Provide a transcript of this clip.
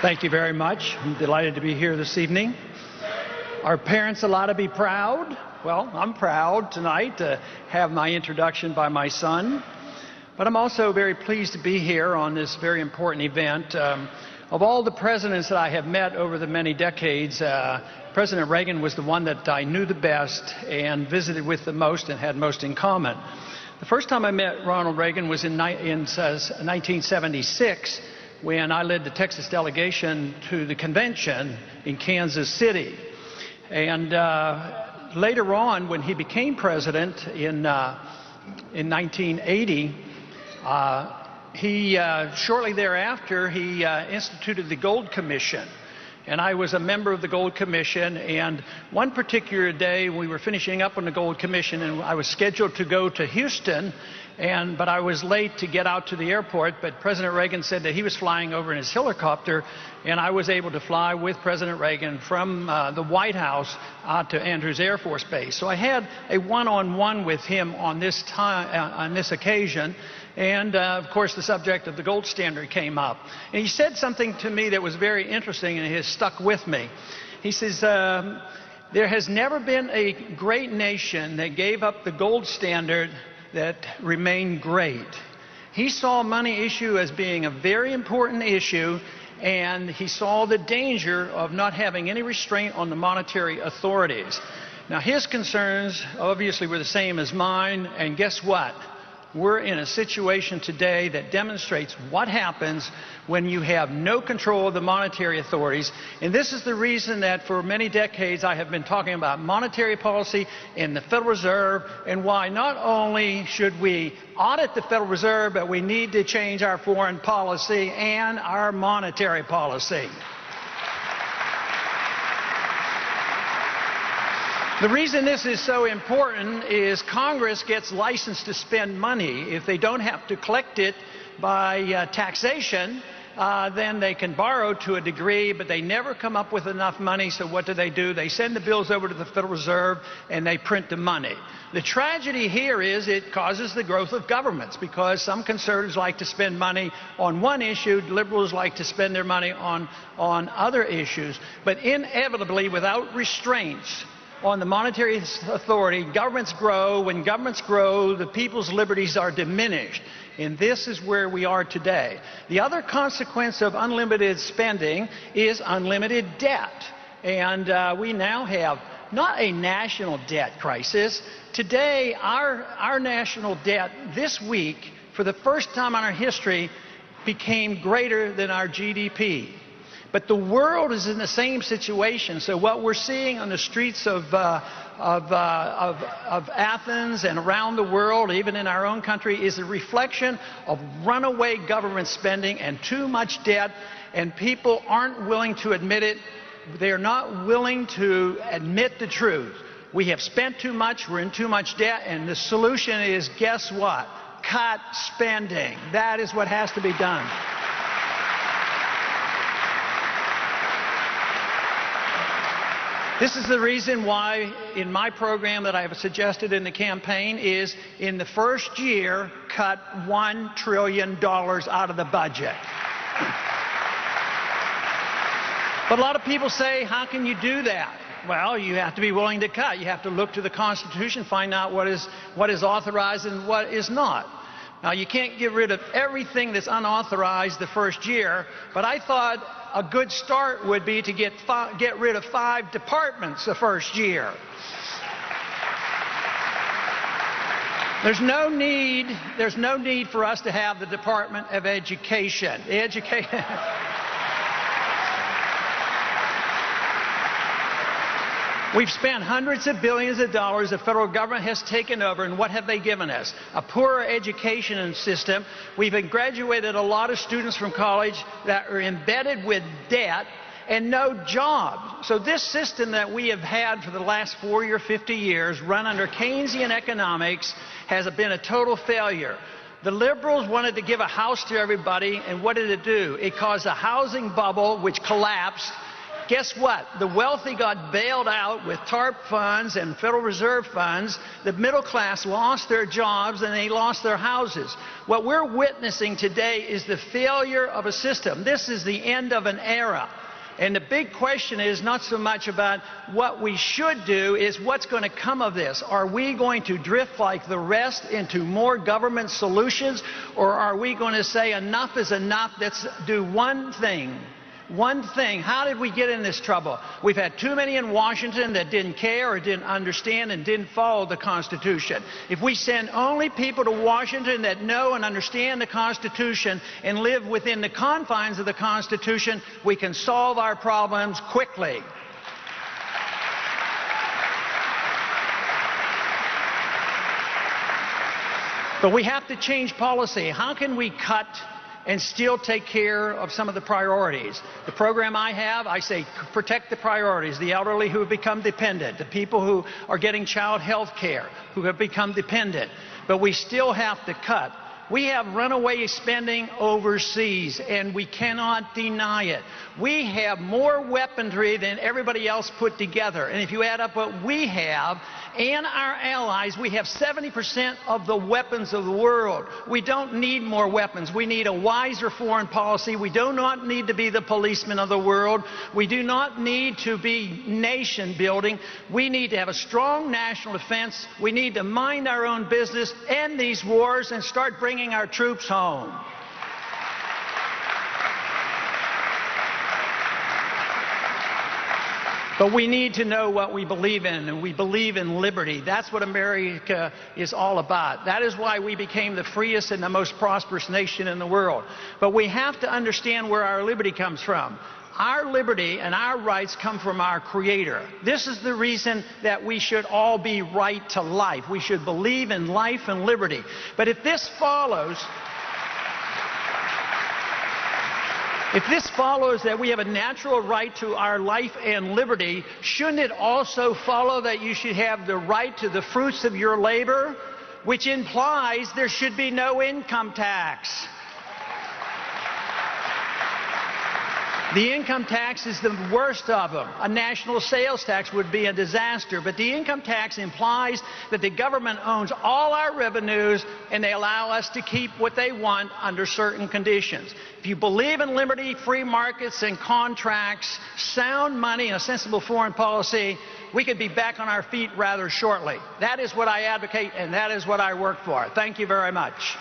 Thank you very much. I'm delighted to be here this evening. Are parents allowed to be proud? Well, I'm proud tonight to have my introduction by my son, but I'm also very pleased to be here on this very important event. Of all the presidents that I have met over the many decades, President Reagan was the one that I knew the best and visited with the most and had most in common. The first time I met Ronald Reagan was in 1976, when I led the Texas delegation to the convention in Kansas City. And later on, when he became president in 1980, shortly thereafter, he instituted the Gold Commission. And I was a member of the Gold Commission, and one particular day we were finishing up on the Gold Commission, and I was scheduled to go to Houston, but I was late to get out to the airport, but President Reagan said that he was flying over in his helicopter, and I was able to fly with President Reagan from the White House out to Andrews Air Force Base. So I had a one-on-one with him on this occasion. And, of course, the subject of the gold standard came up. And he said something to me that was very interesting and has stuck with me. He says, there has never been a great nation that gave up the gold standard that remained great. He saw money issue as being a very important issue, and he saw the danger of not having any restraint on the monetary authorities. Now, his concerns obviously were the same as mine, and guess what? We're in a situation today that demonstrates what happens when you have no control of the monetary authorities. And this is the reason that for many decades I have been talking about monetary policy and the Federal Reserve, and why not only should we audit the Federal Reserve, but we need to change our foreign policy and our monetary policy. The reason this is so important is Congress gets licensed to spend money. If they don't have to collect it by taxation, then they can borrow to a degree, but they never come up with enough money. So what do? They send the bills over to the Federal Reserve and they print the money. The tragedy here is it causes the growth of governments, because some conservatives like to spend money on one issue, liberals like to spend their money on other issues. But inevitably, without restraints on the monetary authority, governments grow. When governments grow, the people's liberties are diminished. And this is where we are today. The other consequence of unlimited spending is unlimited debt. And we now have not a national debt crisis. Today, our national debt this week, for the first time in our history, became greater than our GDP. But the world is in the same situation. So what we're seeing on the streets of Athens and around the world, even in our own country, is a reflection of runaway government spending and too much debt, and people aren't willing to admit it. They're not willing to admit the truth. We have spent too much, we're in too much debt, and the solution is, guess what? Cut spending. That is what has to be done. This is the reason why in my program that I have suggested in the campaign is, in the first year, cut $1 trillion out of the budget. But a lot of people say, how can you do that? Well, you have to be willing to cut. You have to look to the Constitution, find out what is authorized and what is not. Now, you can't get rid of everything that's unauthorized the first year, but I thought a good start would be to get rid of 5 departments the first year. There's no need for us to have the Department of Education. We've spent hundreds of billions of dollars. The federal government has taken over, and what have they given us? A poorer education system. We've graduated a lot of students from college that are embedded with debt and no jobs. So this system that we have had for the last 40 or 50 years, run under Keynesian economics, has been a total failure. The liberals wanted to give a house to everybody, and what did it do? It caused a housing bubble which collapsed. Guess what? The wealthy got bailed out with TARP funds and Federal Reserve funds. The middle class lost their jobs and they lost their houses. What we're witnessing today is the failure of a system. This is the end of an era. And the big question is not so much about what we should do, is what's going to come of this. Are we going to drift like the rest into more government solutions, or are we going to say enough is enough, let's do one thing? One thing. How did we get in this trouble? We've had too many in Washington that didn't care or didn't understand and didn't follow the Constitution. If we send only people to Washington that know and understand the Constitution and live within the confines of the Constitution, we can solve our problems quickly. But we have to change policy. How can we cut and still take care of some of the priorities? The program I have, I say protect the priorities, the elderly who have become dependent, the people who are getting child health care, who have become dependent. But we still have to cut. We have runaway spending overseas, and we cannot deny it. We have more weaponry than everybody else put together. And if you add up what we have and our allies, we have 70% of the weapons of the world. We don't need more weapons. We need a wiser foreign policy. We do not need to be the policemen of the world. We do not need to be nation building. We need to have a strong national defense. We need to mind our own business, end these wars, and start bringing our troops home. But we need to know what we believe in, and we believe in liberty. That's what America is all about. That is why we became the freest and the most prosperous nation in the world. But we have to understand where our liberty comes from. Our liberty and our rights come from our Creator. This is the reason that we should all be right to life. We should believe in life and liberty. But if this follows that we have a natural right to our life and liberty, shouldn't it also follow that you should have the right to the fruits of your labor, which implies there should be no income tax? The income tax is the worst of them. A national sales tax would be a disaster, but the income tax implies that the government owns all our revenues and they allow us to keep what they want under certain conditions. If you believe in liberty, free markets and contracts, sound money, and a sensible foreign policy, we could be back on our feet rather shortly. That is what I advocate, and that is what I work for. Thank you very much.